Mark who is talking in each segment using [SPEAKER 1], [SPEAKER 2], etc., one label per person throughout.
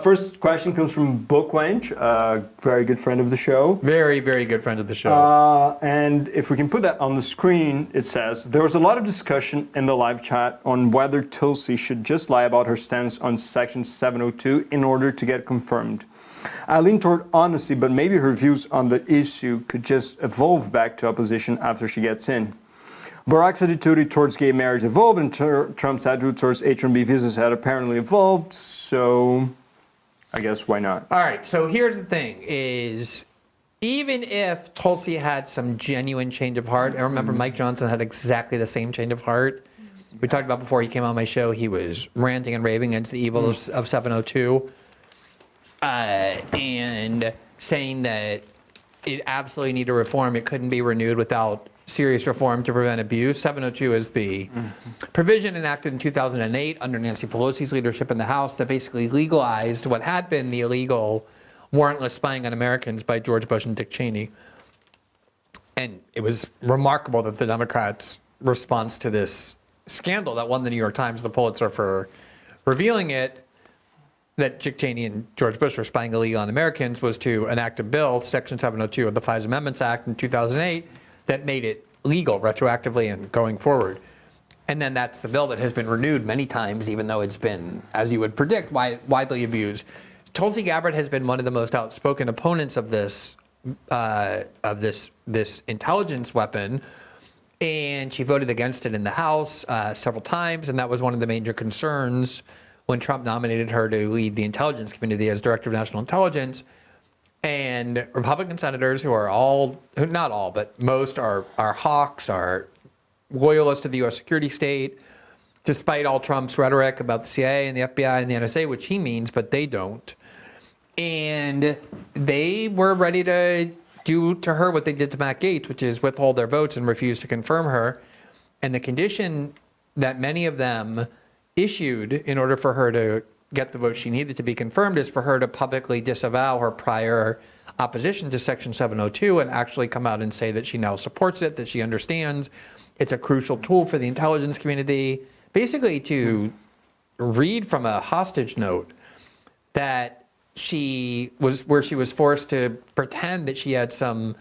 [SPEAKER 1] First question comes from Bookwench, a very good friend of the show.
[SPEAKER 2] Very, very good friend of the show.
[SPEAKER 1] And if we can put that on the screen, it says, there was a lot of discussion in the live chat on whether Tulsi should just lie about her stance on Section 702 in order to get confirmed. I lean toward honesty, but maybe her views on the issue could just evolve back to opposition after she gets in. Barack's attitude towards gay marriage evolved, and Trump's attitude towards H-1B visas had apparently evolved, so I guess why not?
[SPEAKER 2] All right, so here's the thing, is even if Tulsi had some genuine change of heart, I remember Mike Johnson had exactly the same change of heart. We talked about before he came on my show, he was ranting and raving against the evils of 702 and saying that it absolutely needed reform. It couldn't be renewed without serious reform to prevent abuse. 702 is the provision enacted in 2008 under Nancy Pelosi's leadership in the House that basically legalized what had been the illegal warrantless spying on Americans by George Bush and Dick Cheney. And it was remarkable that the Democrats' response to this scandal that won the New York Times the Pulitzer for revealing it, that Dick Cheney and George Bush were spying illegally on Americans, was to enact a bill, Section 702 of the FISA Amendments Act in 2008, that made it legal retroactively and going forward. And then that's the bill that has been renewed many times, even though it's been, as you would predict, widely abused. Tulsi Gabbard has been one of the most outspoken opponents of this intelligence weapon, and she voted against it in the House several times, and that was one of the major concerns when Trump nominated her to lead the Intelligence Committee as Director of National Intelligence. And Republican senators who are all, not all, but most are hawks, are loyalists to the U.S. security state, despite all Trump's rhetoric about the CIA and the FBI and the NSA, which he means, but they don't. And they were ready to do to her what they did to Matt Gaetz, which is withhold their votes and refuse to confirm her. And the condition that many of them issued in order for her to get the vote she needed to be confirmed is for her to publicly disavow her prior opposition to Section 702 and actually come out and say that she now supports it, that she understands it's a crucial tool for the intelligence community. Basically to read from a hostage note that she was forced to pretend that she had some,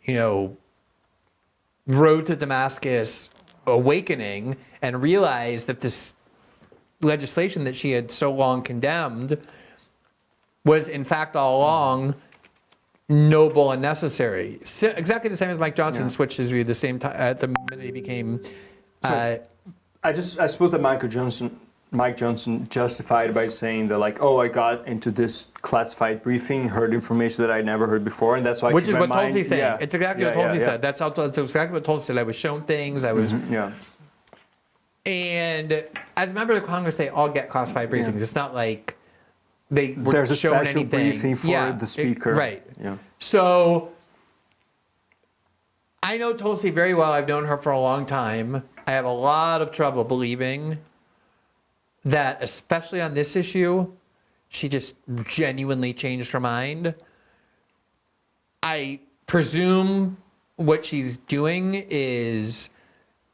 [SPEAKER 2] road to Damascus awakening and realize that this legislation that she had so long condemned was in fact all along noble and necessary. Exactly the same as Mike Johnson switched his view the same time at the minute he became.
[SPEAKER 1] I suppose that Mike Johnson justified by saying that I got into this classified briefing, heard information that I'd never heard before, and that's why.
[SPEAKER 2] Which is what Tulsi said. Yeah. It's exactly what Tulsi said. That's exactly what Tulsi said. I was shown things. I was. And as a member of Congress, they all get classified briefings. It's not like they were shown anything.
[SPEAKER 1] There's a special briefing for the speaker.
[SPEAKER 2] Right. Yeah. So I know Tulsi very well. I've known her for a long time. I have a lot of trouble believing that, especially on this issue, she just genuinely changed her mind. I presume what she's doing is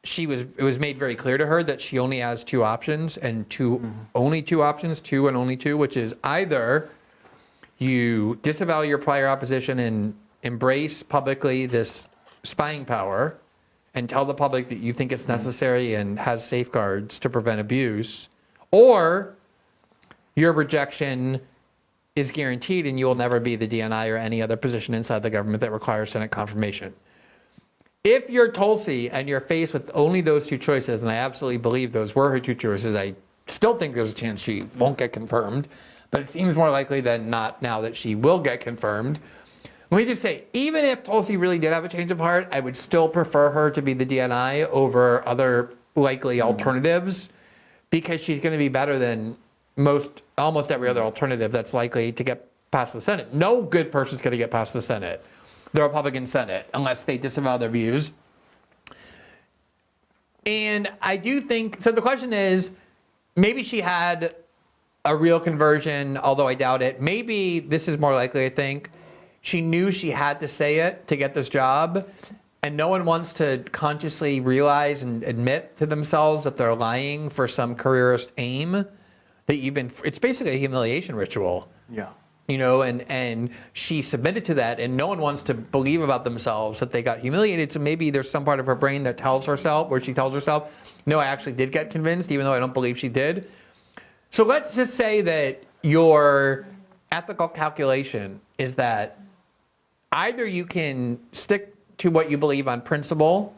[SPEAKER 2] it was made very clear to her that she only has two options and only two options, two and only two, which is either you disavow your prior opposition and embrace publicly this spying power and tell the public that you think it's necessary and has safeguards to prevent abuse, or your rejection is guaranteed and you will never be the DNI or any other position inside the government that requires Senate confirmation. If you're Tulsi and you're faced with only those two choices, and I absolutely believe those were her two choices, I still think there's a chance she won't get confirmed, but it seems more likely than not now that she will get confirmed. Let me just say, even if Tulsi really did have a change of heart, I would still prefer her to be the DNI over other likely alternatives, because she's going to be better than almost every other alternative that's likely to get past the Senate. No good person's going to get past the Senate, the Republican Senate, unless they disavow their views. And I do think, so the question is, maybe she had a real conversion, although I doubt it. Maybe this is more likely, I think. She knew she had to say it to get this job, and no one wants to consciously realize and admit to themselves that they're lying for some careerist aim. that it's basically a humiliation ritual.
[SPEAKER 1] Yeah.
[SPEAKER 2] And she submitted to that, and no one wants to believe about themselves that they got humiliated. So maybe there's some part of her brain that tells herself, where she tells herself, no, I actually did get convinced, even though I don't believe she did. So let's just say that your ethical calculation is that either you can stick to what you believe on principle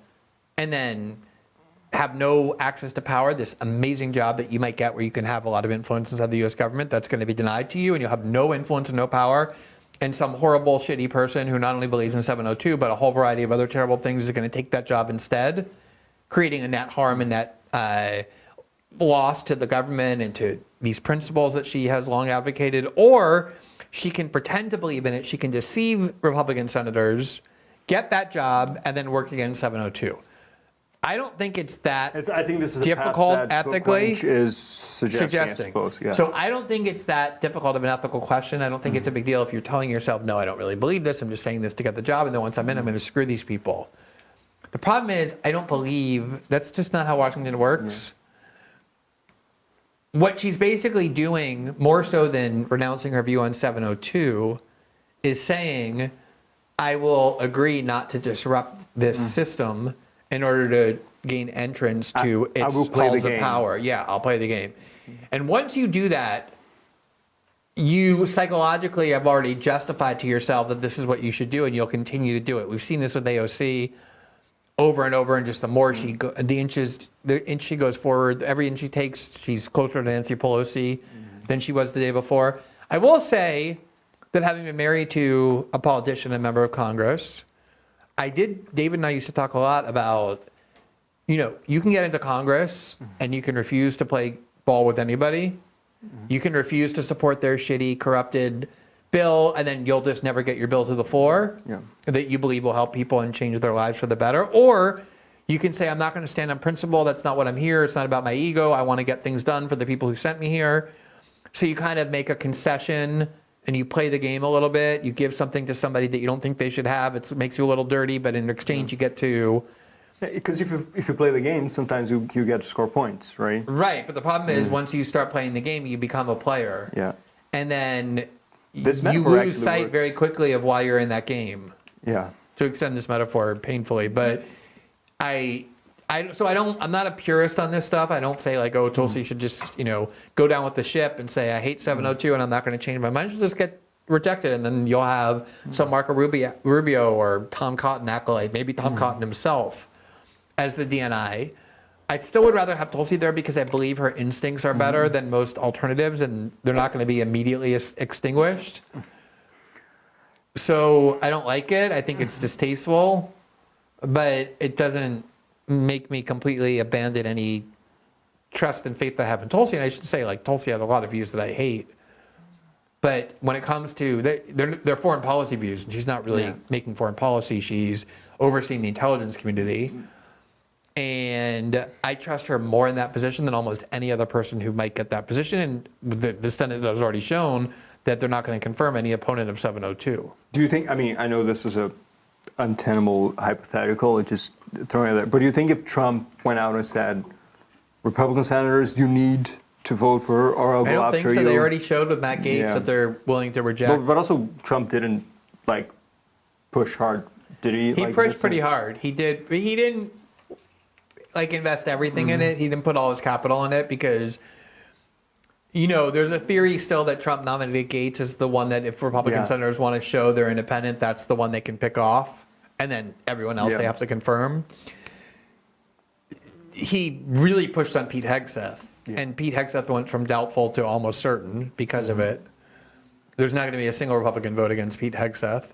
[SPEAKER 2] and then have no access to power, this amazing job that you might get where you can have a lot of influence inside the US government that's going to be denied to you, and you'll have no influence and no power, and some horrible, shitty person who not only believes in 702, but a whole variety of other terrible things is going to take that job instead, creating a net harm and net loss to the government and to these principles that she has long advocated. Or she can pretend to believe in it, she can deceive Republican senators, get that job, and then work against 702. I don't think it's that
[SPEAKER 1] I think this is
[SPEAKER 2] difficult
[SPEAKER 1] a path that
[SPEAKER 2] ethically.
[SPEAKER 1] Book Lynch is suggesting. I suppose, yeah.
[SPEAKER 2] So I don't think it's that difficult of an ethical question. I don't think it's a big deal if you're telling yourself, no, I don't really believe this. I'm just saying this to get the job. And then once I'm in, I'm going to screw these people. The problem is I don't believe that's just not how Washington works. Yeah. What she's basically doing, more so than renouncing her view on 702, is saying, I will agree not to disrupt this system in order to gain entrance to its halls of power. Yeah, I'll play the game. And once you do that, you psychologically have already justified to yourself that this is what you should do, and you'll continue to do it. We've seen this with AOC over and over, and just the more the inch she goes forward, every inch she takes, she's closer to Nancy Pelosi than she was the day before. I will say that having been married to a politician, a member of Congress, David and I used to talk a lot about, you can get into Congress and you can refuse to play ball with anybody. You can refuse to support their shitty, corrupted bill, and then you'll just never get your bill to the floor that you believe will help people and change their lives for the better. Or you can say, I'm not going to stand on principle. That's not what I'm here. It's not about my ego. I want to get things done for the people who sent me here. So you kind of make a concession and you play the game a little bit. You give something to somebody that you don't think they should have. It makes you a little dirty, but in exchange you get to...
[SPEAKER 1] Because if you play the game, sometimes you get to score points, right?
[SPEAKER 2] Right, but the problem is once you start playing the game, you become a player. Yeah. And then you lose sight very quickly of why you're in that game. Yeah. To extend this metaphor painfully, but I'm not a purist on this stuff. I don't say like, oh, Tulsi should just, go down with the ship and say, I hate 702 and I'm not going to change my mind. She'll just get rejected, and then you'll have some Marco Rubio or Tom Cotton acolyte, maybe Tom Cotton himself as the DNI. I still would rather have Tulsi there because I believe her instincts are better than most alternatives, and they're not going to be immediately extinguished. So I don't like it. I think it's distasteful, but it doesn't make me completely abandon any trust and faith I have in Tulsi. And I should say, like, Tulsi has a lot of views that I hate. But when it comes to, they're foreign policy views, and she's not really making foreign policy. She's overseeing the intelligence community. And I trust her more in that position than almost any other person who might get that position. And the Senate has already shown that they're not going to confirm any opponent of 702.
[SPEAKER 1] Do you think, I know this is a untenable hypothetical, just throwing it there, but do you think if Trump went out and said, Republican senators, you need to vote for her, or I'll go after you? I don't think so.
[SPEAKER 2] They already showed with Matt Gaetz that they're willing to reject.
[SPEAKER 1] But also, Trump didn't, push hard, did he?
[SPEAKER 2] He pushed pretty hard. He did, but he didn't, invest everything in it. He didn't put all his capital in it because, there's a theory still that Trump nominated Gaetz as the one that if Republican senators want to show they're independent, that's the one they can pick off. And then everyone else they have to confirm. He really pushed on Pete Hegseth. Yeah. And Pete Hegseth went from doubtful to almost certain because of it. There's not going to be a single Republican vote against Pete Hegseth.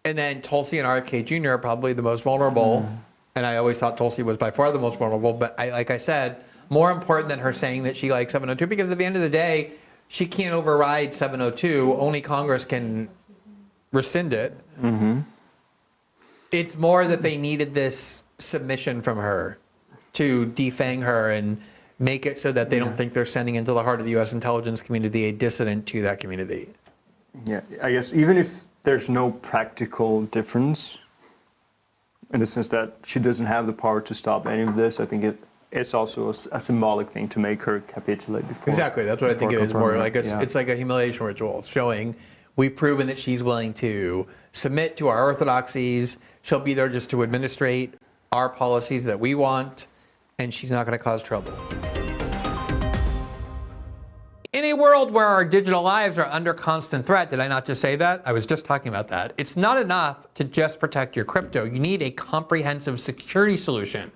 [SPEAKER 2] And then Tulsi and RFK Jr. are probably the most vulnerable. And I always thought Tulsi was by far the most vulnerable. But like I said, more important than her saying that she likes 702, because at the end of the day, she can't override 702. Only Congress can rescind it. It's more that they needed this submission from her to defang her and make it so that they don't think they're sending into the heart of the U.S. intelligence community a dissident to that community.
[SPEAKER 1] Yeah, I guess even if there's no practical difference, in the sense that she doesn't have the power to stop any of this, I think it's also a symbolic thing to make her capitulate before.
[SPEAKER 2] Exactly, that's what I think it
[SPEAKER 1] before
[SPEAKER 2] is more
[SPEAKER 1] confirming
[SPEAKER 2] like
[SPEAKER 1] it. Yeah.
[SPEAKER 2] it's like a humiliation ritual, showing we've proven that she's willing to submit to our orthodoxies. She'll be there just to administrate our policies that we want, and she's not going to cause trouble. In a world where our digital lives are under constant threat, did I not just say that? I was just talking about that. It's not enough to just protect your crypto. You need a comprehensive security solution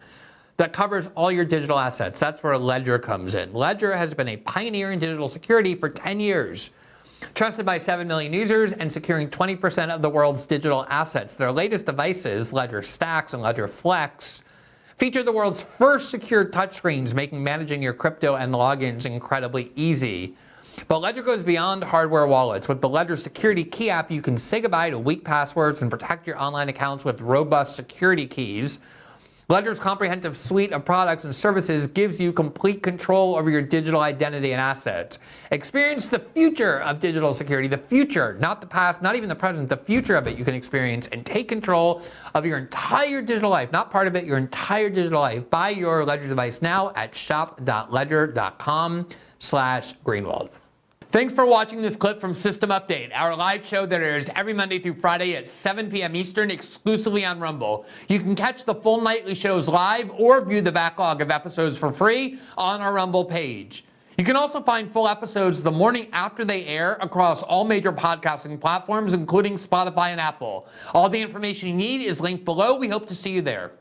[SPEAKER 2] that covers all your digital assets. That's where Ledger comes in. Ledger has been a pioneer in digital security for 10 years. Trusted by 7 million users and securing 20% of the world's digital assets. Their latest devices, Ledger Stacks and Ledger Flex, feature the world's first secure touchscreens, making managing your crypto and logins incredibly easy. But Ledger goes beyond hardware wallets. With the Ledger Security Key app, you can say goodbye to weak passwords and protect your online accounts with robust security keys. Ledger's comprehensive suite of products and services gives you complete control over your digital identity and assets. Experience the future of digital security, the future, not the past, not even the present, the future of it you can experience and take control of your entire digital life, not part of it, your entire digital life. Buy your Ledger device now at shop.ledger.com/Greenwald. Thanks for watching this clip from System Update, our live show that airs every Monday through Friday at 7 p.m. Eastern, exclusively on Rumble. You can catch the full nightly shows live or view the backlog of episodes for free on our Rumble page. You can also find full episodes the morning after they air across all major podcasting platforms, including Spotify and Apple. All the information you need is linked below. We hope to see you there.